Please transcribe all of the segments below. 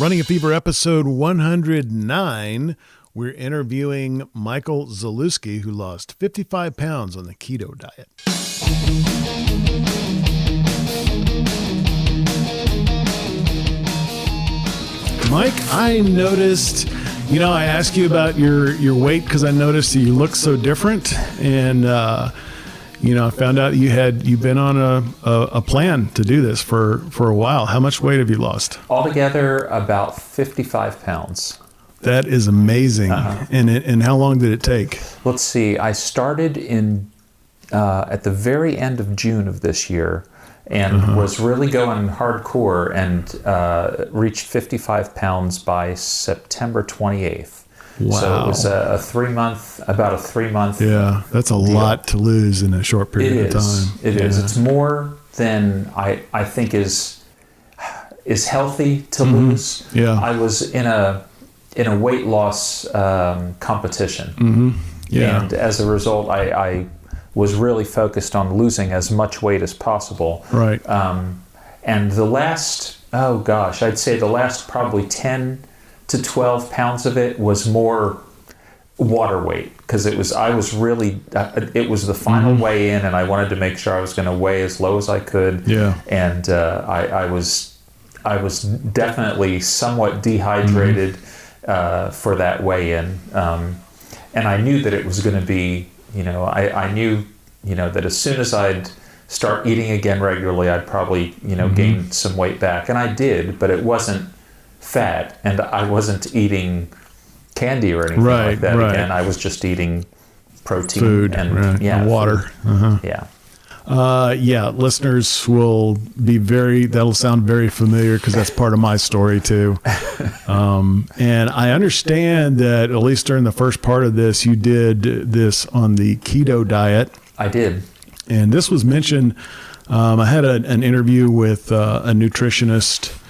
Running a Fever episode 109. We're interviewing Michael Zalewski, who lost 55 pounds on the keto diet. Mike, I noticed, I asked you about your weight because I noticed that you look so different. And, I found out you've been on a plan to do this for a while. How much weight have you lost? Altogether, about 55 pounds. That is amazing. And how long did it take? Let's see. I started at the very end of June of this year and was really going hardcore and reached 55 pounds by September 28th. Wow. So it was about a 3 month. Yeah, that's a deal. Lot to lose in a short period of time. It is. It's more than I think is healthy to lose. Yeah. I was in a weight loss competition. Yeah. And as a result, I was really focused on losing as much weight as possible. Right. And I'd say the last probably 10 to 12 pounds of it was more water weight because it was the final weigh in, and I wanted to make sure I was going to weigh as low as I could. Yeah. And I was definitely somewhat dehydrated for that weigh in, and I knew that it was going to be. I knew that as soon as I'd start eating again regularly, I'd probably gain some weight back, and I did, but it wasn't fat, and I wasn't eating candy or anything like that again. I was just eating protein, food, and water. Yeah. Listeners will be that'll sound very familiar because that's part of my story too. And I understand that at least during the first part of this, you did this on the keto diet. I did. And this was mentioned. I had an interview with a nutritionist,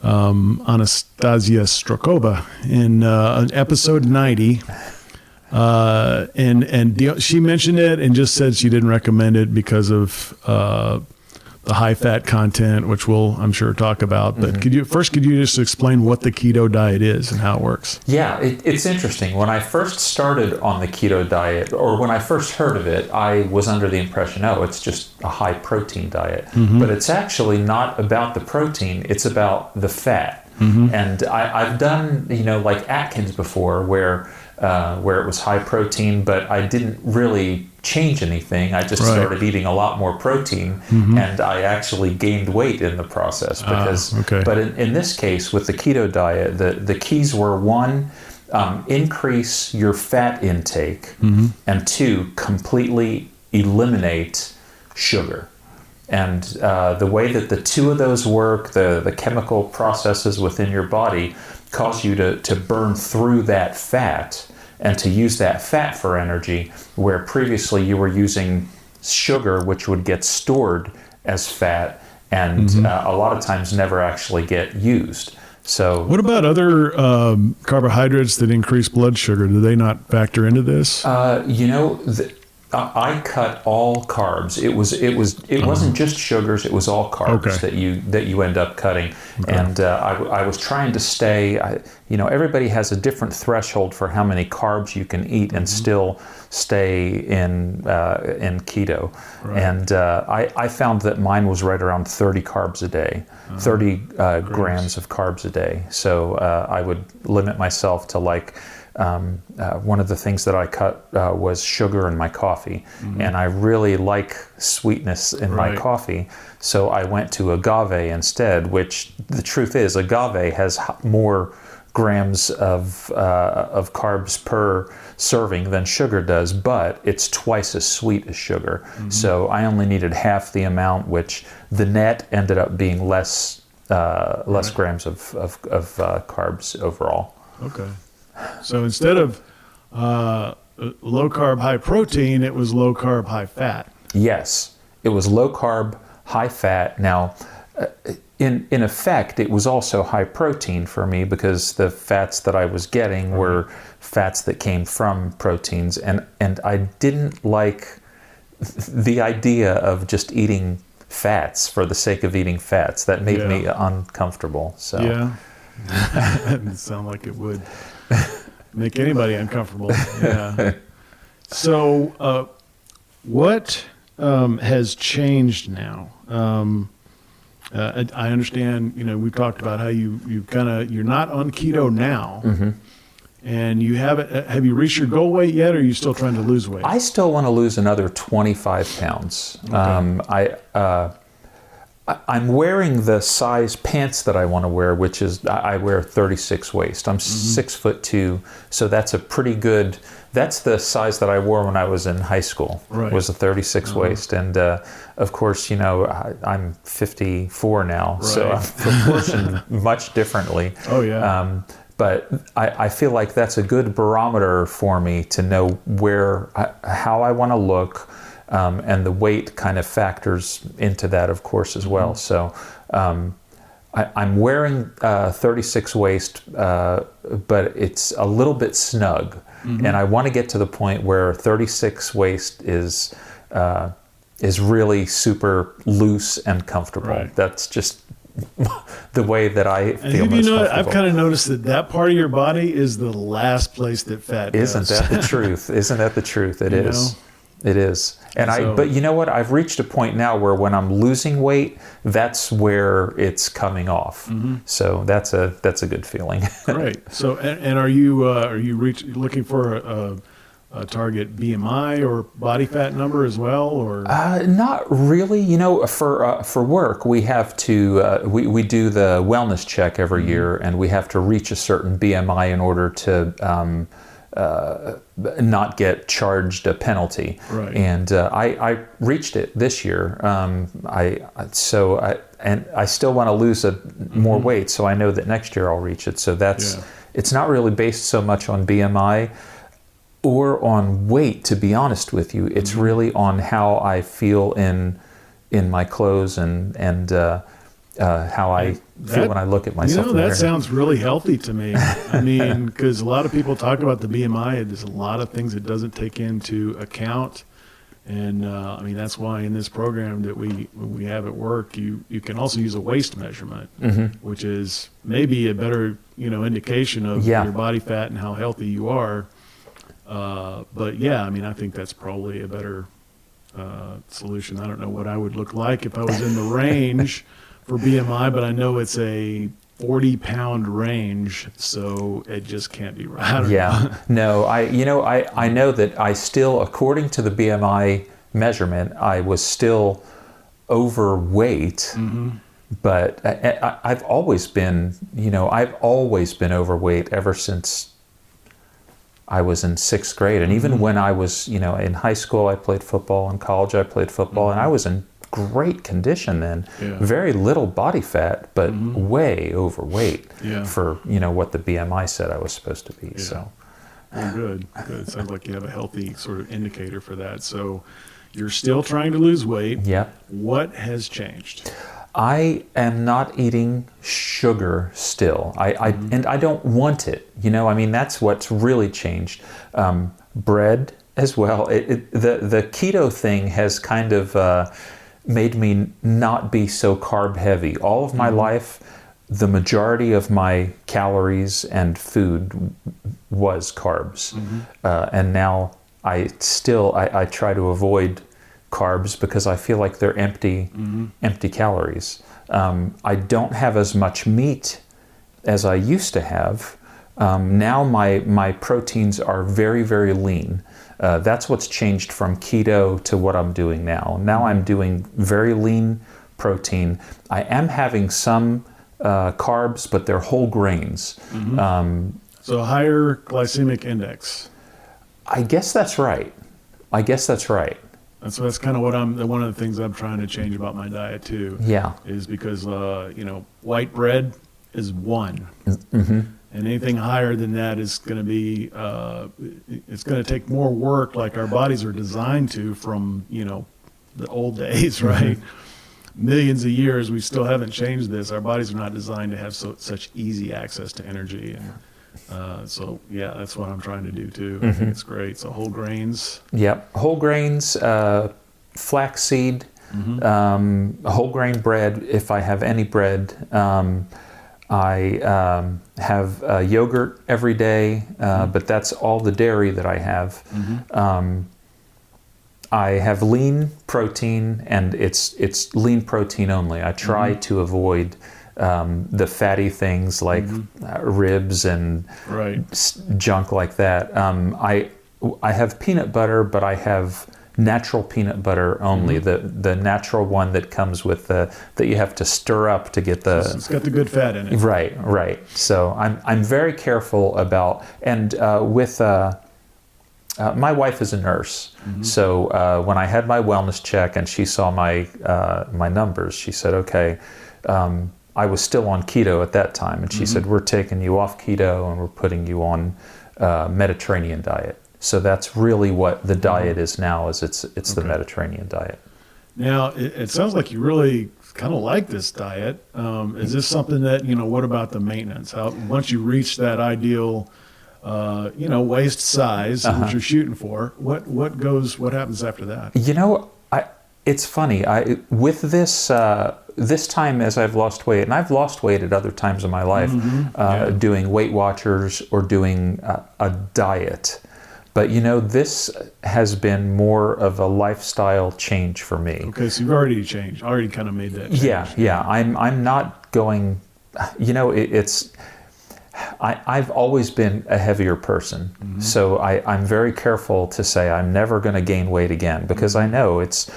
Anastasia Strokova, in episode 90. And she mentioned it and just said she didn't recommend it because of the high fat content, which we'll, I'm sure, talk about. But could you just explain what the keto diet is and how it works? Yeah, it's interesting. When I first started on the keto diet, or when I first heard of it, I was under the impression, it's just a high protein diet. But it's actually not about the protein, it's about the fat. And I've done, like Atkins before, where it was high protein, but I didn't really change anything. I just started eating a lot more protein, and I actually gained weight in the process. But in this case, with the keto diet, the keys were: one, increase your fat intake, and two, completely eliminate sugar. And the way that the two of those work, the chemical processes within your body cause you to burn through that fat and to use that fat for energy, where previously you were using sugar, which would get stored as fat and a lot of times never actually get used. So, what about other carbohydrates that increase blood sugar? Do they not factor into this? I cut all carbs. It wasn't just sugars. It was all carbs that you end up cutting. And I was trying to stay. Everybody has a different threshold for how many carbs you can eat and still stay in keto. And I found that mine was right around 30 carbs a day, 30 grams of carbs a day. So I would limit myself to one of the things that I cut was sugar in my coffee, and I really like sweetness in my coffee, so I went to agave instead, which the truth is agave has more grams of carbs per serving than sugar does, but it's twice as sweet as sugar. So I only needed half the amount, which the net ended up being less grams of carbs overall. Okay. So instead of low carb, high protein, it was low carb, high fat. Yes, it was low carb, high fat. Now, in effect, it was also high protein for me because the fats that I was getting were fats that came from proteins, and I didn't like the idea of just eating fats for the sake of eating fats. That made me uncomfortable. So yeah. It sounds like it would make anybody uncomfortable. Yeah. So, what has changed now? I understand. We've talked about how you're not on keto now, and you haven't. Have you reached your goal weight yet, or are you still trying to lose weight? I still want to lose another 25 pounds. Okay. I'm wearing the size pants that I want to wear, which is I wear 36 waist. I'm 6'2", so that's a pretty good. That's the size that I wore when I was in high school. Right. Was a 36 waist, and of course, I'm 54 now, so I'm proportioned much differently. Oh yeah. But I feel like that's a good barometer for me to know how I want to look. And the weight kind of factors into that, of course, as well. So I'm wearing 36 waist, but it's a little bit snug. And I want to get to the point where 36 waist is really super loose and comfortable. Right. That's just the way that I feel most comfortable. I've kind of noticed that part of your body is the last place that fat goes. Isn't that the truth? Isn't that the truth? It is. It is. But you know what? I've reached a point now where when I'm losing weight, that's where it's coming off. So that's a good feeling. Right. So, and are you looking for a target BMI or body fat number as well, or? Not really. For work, we have to we do the wellness check every year, and we have to reach a certain BMI in order to not get charged a penalty. Right. And I reached it this year. I still want to lose more weight, so I know that next year I'll reach it. So it's not really based so much on BMI or on weight, to be honest with you. It's really on how I feel in my clothes and how I feel when I look at myself. That sounds really healthy to me. I mean, because a lot of people talk about the BMI. There's a lot of things it doesn't take into account. And that's why in this program that we have at work, you can also use a waist measurement, which is maybe a better indication of your body fat and how healthy you are. But yeah, I think that's probably a better solution. I don't know what I would look like if I was in the range for BMI, but I know it's a 40-pound range, so it just can't be right. No, I know that I still, according to the BMI measurement, I was still overweight, but I've always been overweight ever since I was in 6th grade. And even when I was, in high school, I played football. In college, I played football, and I was in great condition then. Very little body fat, but way overweight for what the BMI said I was supposed to be. So well, good. Sounds like you have a healthy sort of indicator for that. So you're still trying to lose weight. What has changed? I am not eating sugar still. And I don't want it. That's what's really changed. Bread as well. The keto thing has kind of made me not be so carb heavy. All of my life, the majority of my calories and food was carbs. And now I try to avoid carbs because I feel like they're empty calories. I don't have as much meat as I used to have. Now my proteins are very, very lean. That's what's changed from keto to what I'm doing now. Now I'm doing very lean protein. I am having some carbs, but they're whole grains. So higher glycemic index. I guess that's right. And so that's kind of what one of the things I'm trying to change about my diet too. Is because white bread is 1. And anything higher than that is going to be, it's going to take more work, like our bodies are designed to from, the old days, right? Millions of years, we still haven't changed this. Our bodies are not designed to have such easy access to energy. And so, that's what I'm trying to do too. I think it's great. So whole grains. Whole grains, flaxseed, whole grain bread, if I have any bread. I have yogurt every day, but that's all the dairy that I have. I have lean protein, and it's lean protein only. I try to avoid the fatty things like ribs and junk like that. I have peanut butter, but I have natural peanut butter only, the natural one that comes with that you have to stir up to get the. It's got the good fat in it. Right. So I'm very careful about, and with my wife is a nurse, so when I had my wellness check and she saw my numbers, she said, okay. I was still on keto at that time, and she said, we're taking you off keto and we're putting you on Mediterranean diet. So that's really what the diet is now. Is it's the Mediterranean diet. Now it sounds like you really kind of like this diet. Is this something that what about the maintenance? How once you reach that ideal, waist size which you're shooting for, what happens after that? It's funny. With this this time as I've lost weight, and I've lost weight at other times in my life, doing Weight Watchers or doing a diet. But this has been more of a lifestyle change for me. Okay, so you've already changed. Already kind of made that change. Yeah. I'm not going. I've always been a heavier person, so I'm very careful to say I'm never going to gain weight again, because I know it's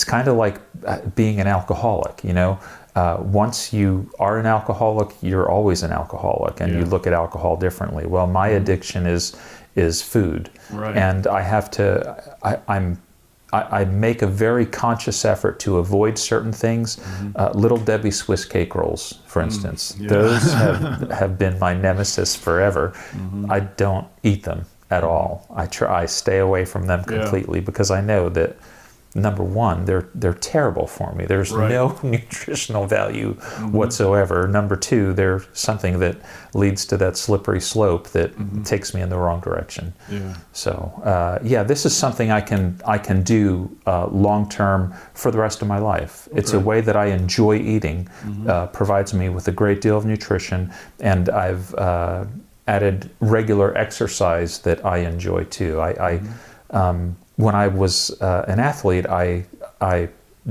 kind of like being an alcoholic. Once you are an alcoholic, you're always an alcoholic, and you look at alcohol differently. Well, my addiction is food, and I have to. I make a very conscious effort to avoid certain things. Little Debbie Swiss cake rolls, for instance, those have been my nemesis forever. I don't eat them at all. I stay away from them completely because I know that, number one, they're terrible for me. There's no nutritional value whatsoever. Number two, they're something that leads to that slippery slope that takes me in the wrong direction. So this is something I can do long term for the rest of my life. It's a way that I enjoy eating, provides me with a great deal of nutrition, and I've added regular exercise that I enjoy too. When I was an athlete, I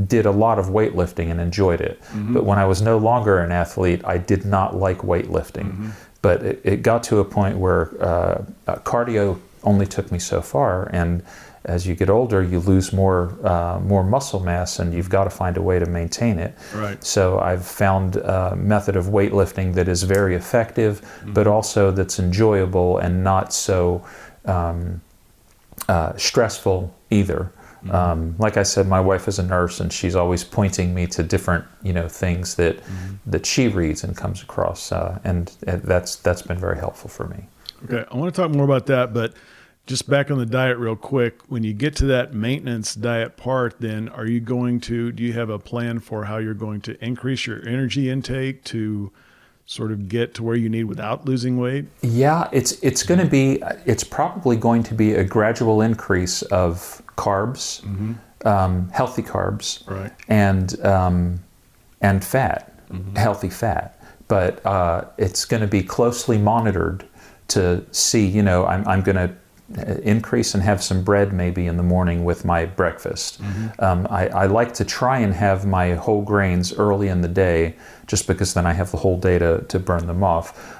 did a lot of weightlifting and enjoyed it. But when I was no longer an athlete, I did not like weightlifting. But it got to a point where cardio only took me so far, and as you get older, you lose more muscle mass, and you've got to find a way to maintain it. So I've found a method of weightlifting that is very effective, but also that's enjoyable and not so stressful either. Like I said, my wife is a nurse, and she's always pointing me to different things that she reads and comes across, and that's been very helpful for me. Okay, I want to talk more about that, but just back on the diet real quick. When you get to that maintenance diet part, then do you have a plan for how you're going to increase your energy intake to sort of get to where you need without losing weight? Yeah, it's probably going to be a gradual increase of carbs, healthy carbs, and fat, healthy fat. But it's going to be closely monitored to see. I'm going to increase and have some bread maybe in the morning with my breakfast. I like to try and have my whole grains early in the day, just because then I have the whole day to burn them off.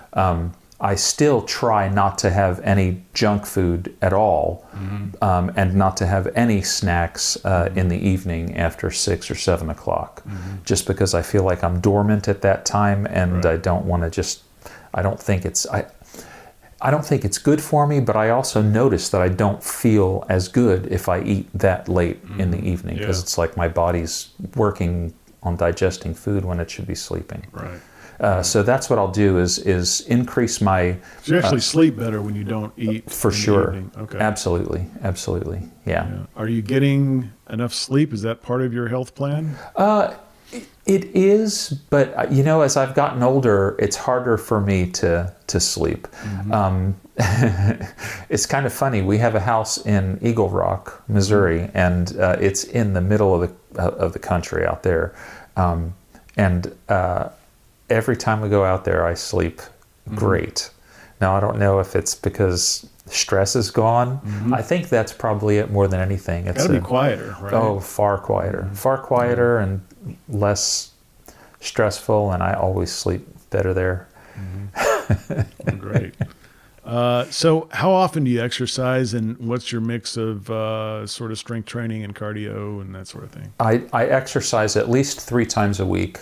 I still try not to have any junk food at all, and not to have any snacks in the evening after 6 or 7 o'clock, just because I feel like I'm dormant at that time, and I don't want to I don't think it's good for me, but I also notice that I don't feel as good if I eat that late in the evening, because it's like my body's working on digesting food when it should be sleeping. So that's what I'll do is increase my... So you actually sleep better when you don't eat for sure. The evening. Okay. Absolutely. Yeah. Are you getting enough sleep? Is that part of your health plan? It is, but as I've gotten older, it's harder for me to sleep. It's kind of funny. We have a house in Eagle Rock, Missouri, and it's in the middle of the country out there. And every time we go out there, I sleep great. Now, I don't know if it's because stress is gone. I think that's probably it more than anything. It's gotta be quieter, right? Oh, far quieter. Far quieter and less stressful, and I always sleep better there. Great. So how often do you exercise, and what's your mix of sort of strength training and cardio and that sort of thing? I exercise at least 3 times a week,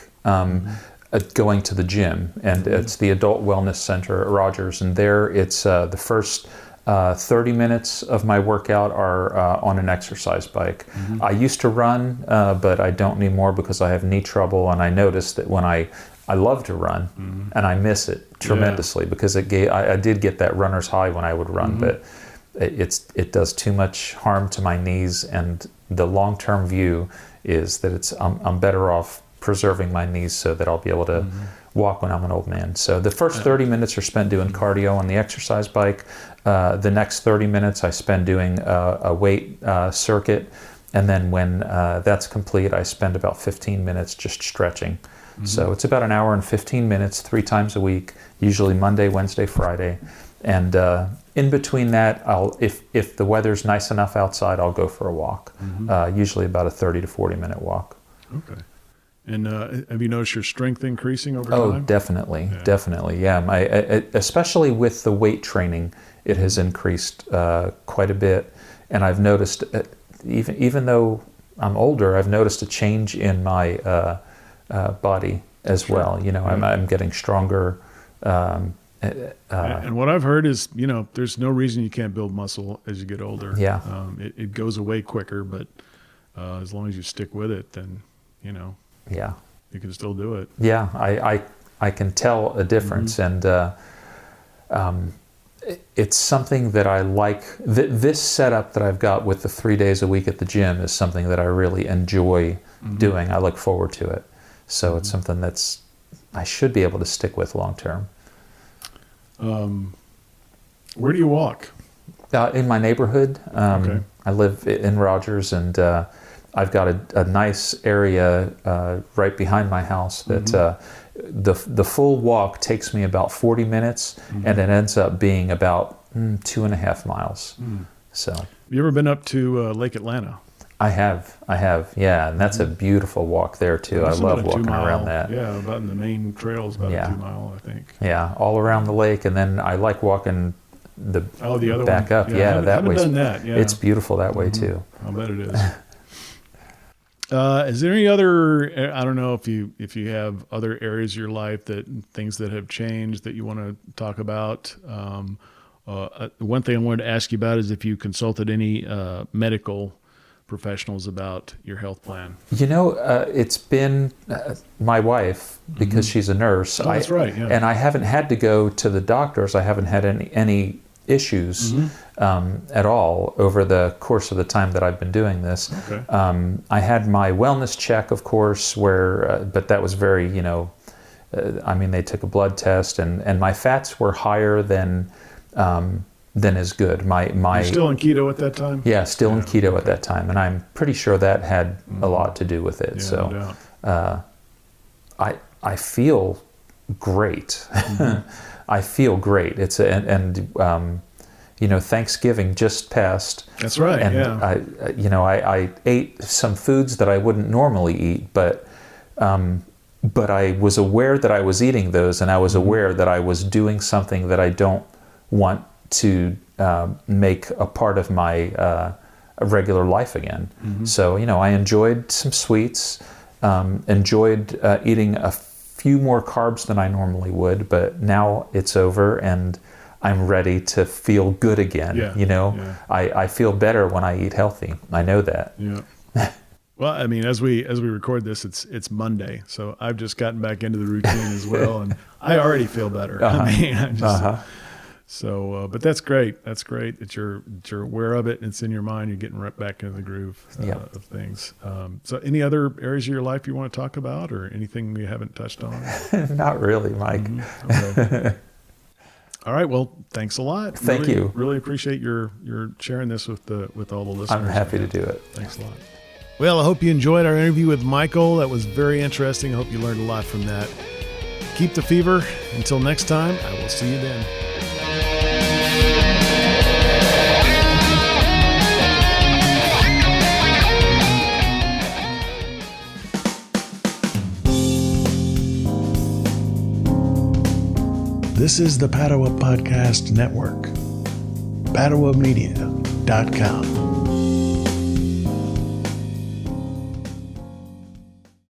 going to the gym, and it's the Adult Wellness Center at Rogers, and there it's the first 30 minutes of my workout are on an exercise bike. I used to run, but I don't anymore because I have knee trouble, and I noticed that when I love to run, and I miss it tremendously because I did get that runner's high when I would run, but it does too much harm to my knees, and the long-term view is that I'm better off preserving my knees so that I'll be able to walk when I'm an old man. So the first 30 minutes are spent doing cardio on the exercise bike. The next 30 minutes I spend doing a weight circuit, and then when that's complete, I spend about 15 minutes just stretching. So it's about an hour and 15 minutes, 3 times a week, usually Monday, Wednesday, Friday. And in between that, if the weather's nice enough outside, I'll go for a walk, usually about a 30 to 40 minute walk. Okay. And have you noticed your strength increasing over time? Oh, definitely. Yeah. Especially with the weight training, it has increased quite a bit. And I've noticed, even though I'm older, I've noticed a change in my body as well. You know, I'm getting stronger. And what I've heard is, you know, there's no reason you can't build muscle as you get older. Yeah. It goes away quicker, but as long as you stick with it, then, you know, you can still do it. Yeah, I can tell a difference, and it's something that I like. This setup that I've got with the 3 days a week at the gym is something that I really enjoy doing. I look forward to it. So it's something that's I should be able to stick with long term. Where do you walk? In my neighborhood. Okay. I live in Rogers, and I've got a nice area right behind my house that the full walk takes me about 40 minutes, and it ends up being about 2.5 miles. So, have you ever been up to Lake Atlanta? I have, yeah, and that's a beautiful walk there too. I love walking around that. Yeah, about in the main trails, about a 2 mile, I think. Yeah, all around the lake, and then I like walking the other back one. up. Yeah, that way. Done that. Yeah. It's beautiful that way too. I bet it is. Is there any other? I don't know if you have other areas of your life things that have changed that you want to talk about. One thing I wanted to ask you about is if you consulted any medical professionals about your health plan. You know, it's been my wife, because she's a nurse. Oh, that's right. Yeah. And I haven't had to go to the doctors. I haven't had any issues at all over the course of the time that I've been doing this. Okay. I had my wellness check, of course, but that was very, they took a blood test, and my fats were higher than is good. You're still in keto at that time? Yeah, still in keto at that time, and I'm pretty sure that had a lot to do with it. Yeah, no doubt. I feel great. I feel great. It's Thanksgiving just passed. That's right. And I ate some foods that I wouldn't normally eat, but I was aware that I was eating those, and I was aware that I was doing something that I don't want to make a part of my regular life again. So, I enjoyed some sweets, enjoyed eating a few more carbs than I normally would, but now it's over and I'm ready to feel good again. Yeah. I feel better when I eat healthy. I know that. Yeah. Well, I mean, as we record this, it's Monday, so I've just gotten back into the routine as well, and I already feel better. So, but that's great. That's great that you're aware of it and it's in your mind. You're getting right back into the groove of things. So any other areas of your life you want to talk about, or anything we haven't touched on? Not really, Mike. Okay. All right. Well, thanks a lot. Thank you. Really appreciate your sharing this with all the listeners. I'm happy to do it. Thanks a lot. Well, I hope you enjoyed our interview with Michael. That was very interesting. I hope you learned a lot from that. keep the fever. Until next time, I will see you then. This is the Padua Podcast Network. PaduaMedia.com.